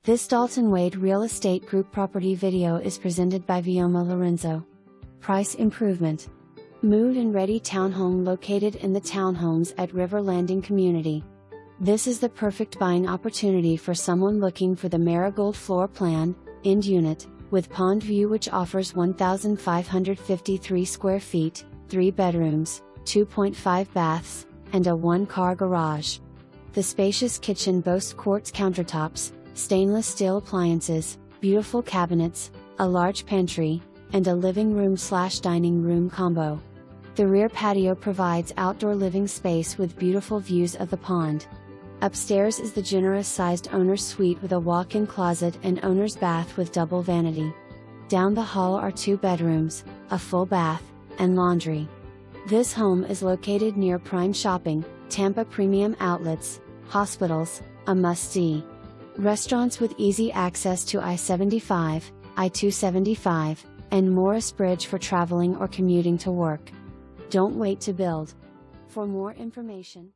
This Dalton Wade Real Estate Group property video is presented by Vioma Lorenzo. Price improvement. Move-in ready townhome located in the Townhomes at River Landing community. This is the perfect buying opportunity for someone looking for the Marigold Floor plan, end unit, with pond view, which offers 1,553 square feet, 3 bedrooms, 2.5 baths, and a 1-car garage. The spacious kitchen boasts quartz countertops, stainless steel appliances, beautiful cabinets, a large pantry, and a living room/dining room combo. The rear patio provides outdoor living space with beautiful views of the pond. Upstairs is the generous-sized owner's suite with a walk-in closet and owner's bath with double vanity. Down the hall are 2 bedrooms, a full bath, and laundry. This home is located near prime shopping, Tampa Premium Outlets, hospitals, a must-see. Restaurants with easy access to I-75, I-275, and Morris Bridge for traveling or commuting to work. Don't wait to build. For more information,